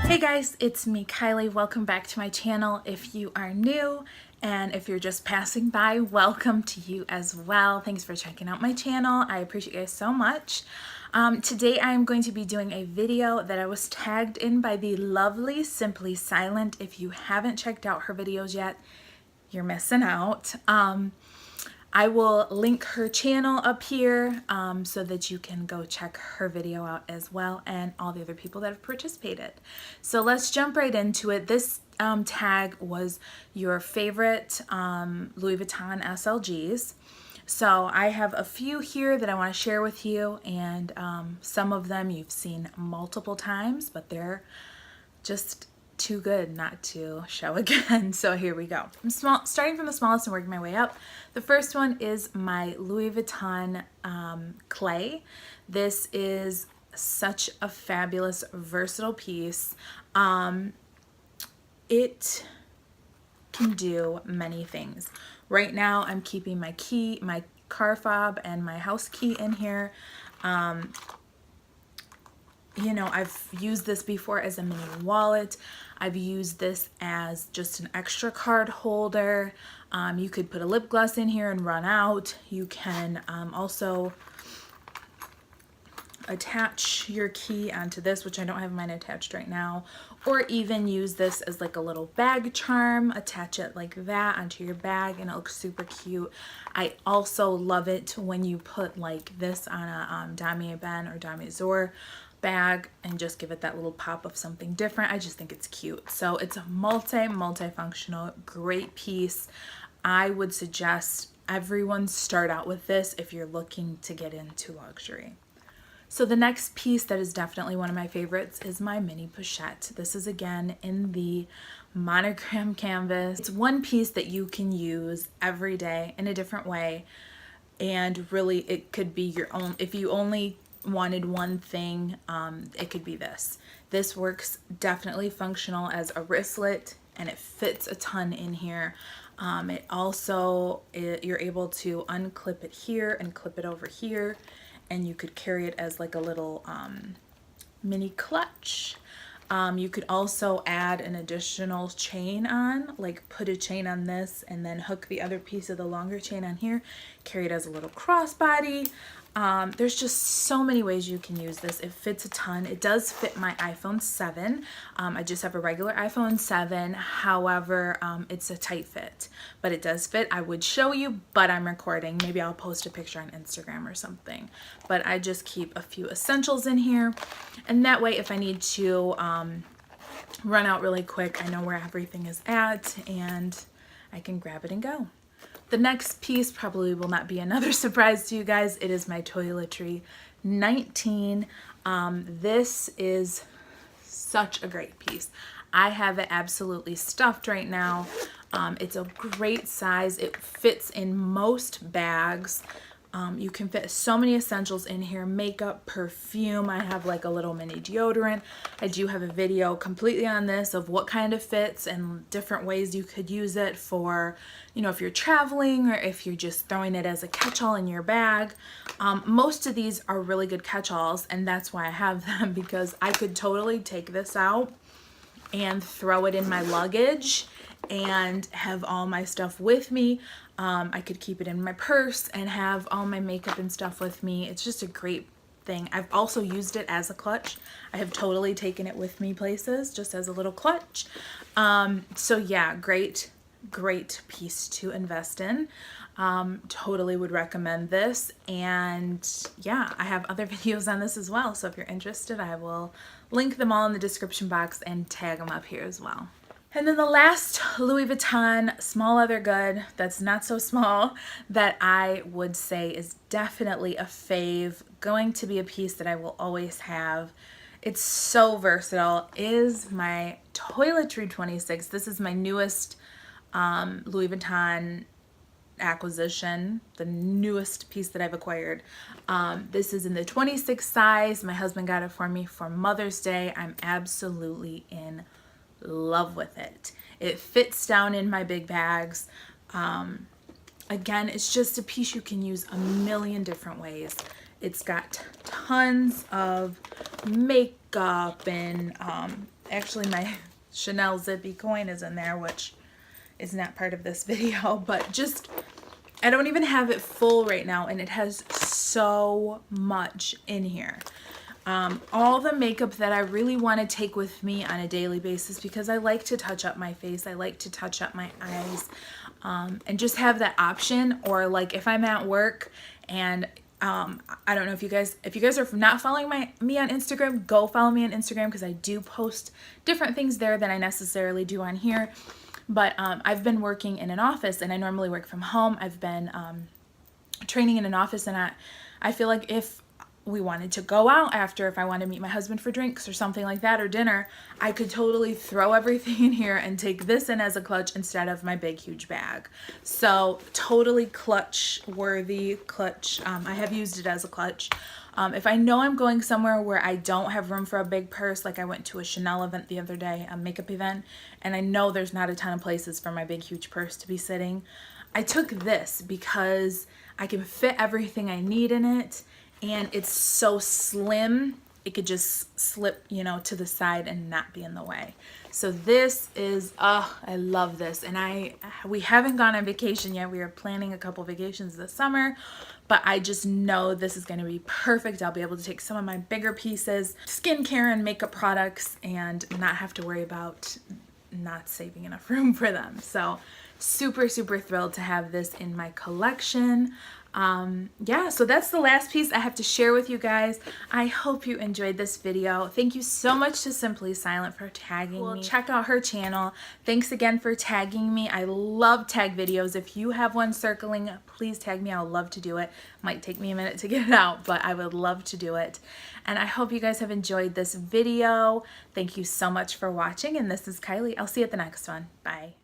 Hey guys, it's me, Kylie. Welcome back to my channel. If you are new and if you're just passing by, welcome to you as well. Thanks for checking out my channel. I appreciate you guys so much. Today I'm going to be doing a video that I was tagged in by the lovely Simply Silent. If you haven't checked out her videos yet, you're missing out. I will link her channel up here so that you can go check her video out as well, and all the other people that have participated. So let's jump right into it. This tag was your favorite Louis Vuitton SLGs. So I have a few here that I want to share with you, and some of them you've seen multiple times, but they're just too good not to show again. So here we go. I'm starting from the smallest and working my way up. The first one is my Louis Vuitton clay. This is such a fabulous, versatile piece. It can do many things. Right now I'm keeping my key, my car fob, and my house key in here. You know, I've used this before as a mini wallet. I've used this as just an extra card holder. You could put a lip gloss in here and run out. You can also attach your key onto this, which I don't have mine attached right now, or even use this as like a little bag charm. Attach it like that onto your bag and it looks super cute. I also love it when you put like this on a Damier Ben or Damier Zor bag and just give it that little pop of something different. I just think it's cute. So it's a multifunctional, great piece. I would suggest everyone start out with this if you're looking to get into luxury. So the next piece that is definitely one of my favorites is my mini pochette. This is again in the monogram canvas. It's one piece that you can use every day in a different way, and really it could be your own. If you only wanted one thing, it could be this. This works definitely functional as a wristlet, and it fits a ton in here. It also, you're able to unclip it here and clip it over here, and you could carry it as like a little mini clutch. You could also add an additional chain on, like put a chain on this and then hook the other piece of the longer chain on here, carry it as a little crossbody. There's just so many ways you can use this. It fits a ton. It does fit my iPhone 7. I just have a regular iPhone 7. However, it's a tight fit, but it does fit. I would show you, but I'm recording. Maybe I'll post a picture on Instagram or something. But I just keep a few essentials in here. And that way, if I need to run out really quick, I know where everything is at and I can grab it and go. The next piece probably will not be another surprise to you guys. It is my Toiletry 19. This is such a great piece. I have it absolutely stuffed right now. It's a great size. It fits in most bags. You can fit so many essentials in here: makeup, perfume. I have like a little mini deodorant. I do have a video completely on this of what kind of fits and different ways you could use it for, you know, if you're traveling or if you're just throwing it as a catch-all in your bag. Most of these are really good catch-alls, and that's why I have them, because I could totally take this out and throw it in my luggage and have all my stuff with me. I could keep it in my purse and have all my makeup and stuff with me. It's just a great thing. I've also used it as a clutch. I have totally taken it with me places just as a little clutch. So yeah, great piece to invest in. Totally would recommend this. And yeah, I have other videos on this as well. So if you're interested, I will link them all in the description box and tag them up here as well. And then the last Louis Vuitton small leather good that's not so small that I would say is definitely a fave, going to be a piece that I will always have. It's so versatile, is my Toiletry 26. This is my newest Louis Vuitton acquisition, the newest piece that I've acquired. This is in the 26 size. My husband got it for me for Mother's Day. I'm absolutely in love with it. It fits down in my big bags. Again, it's just a piece you can use a million different ways. It's got tons of makeup and Actually, my Chanel Zippy coin is in there, which is not part of this video, but just, I don't even have it full right now, and it has so much in here. All the makeup that I really want to take with me on a daily basis, because I like to touch up my face, I like to touch up my eyes, and just have that option. Or like if I'm at work and I don't know if you guys are not following me on Instagram, go follow me on Instagram, because I do post different things there than I necessarily do on here. But I've been working in an office, and I normally work from home. I've been training in an office, and I feel like if we wanted to go out after, if I wanted to meet my husband for drinks or something like that, or dinner, I could totally throw everything in here and take this in as a clutch instead of my big huge bag. So totally clutch worthy clutch. I have used it as a clutch. If I know I'm going somewhere where I don't have room for a big purse, like I went to a Chanel event the other day, a makeup event, and I know there's not a ton of places for my big huge purse to be sitting, I took this because I can fit everything I need in it. And it's so slim, it could just slip, you know, to the side and not be in the way. So this is, I love this. And we haven't gone on vacation yet. We are planning a couple vacations this summer, but I just know this is going to be perfect. I'll be able to take some of my bigger pieces, skincare and makeup products, and not have to worry about not saving enough room for them. So super, super thrilled to have this in my collection. Yeah, so that's the last piece I have to share with you guys. I hope you enjoyed this video. Thank you so much to Simply Silent for tagging me. Check out her channel. Thanks again for tagging me. I love tag videos. If you have one circling, please tag me. I would love to do it. Might take me a minute to get it out, but I would love to do it. And I hope you guys have enjoyed this video. Thank you so much for watching, and this is Kylie. I'll see you at the next one. Bye.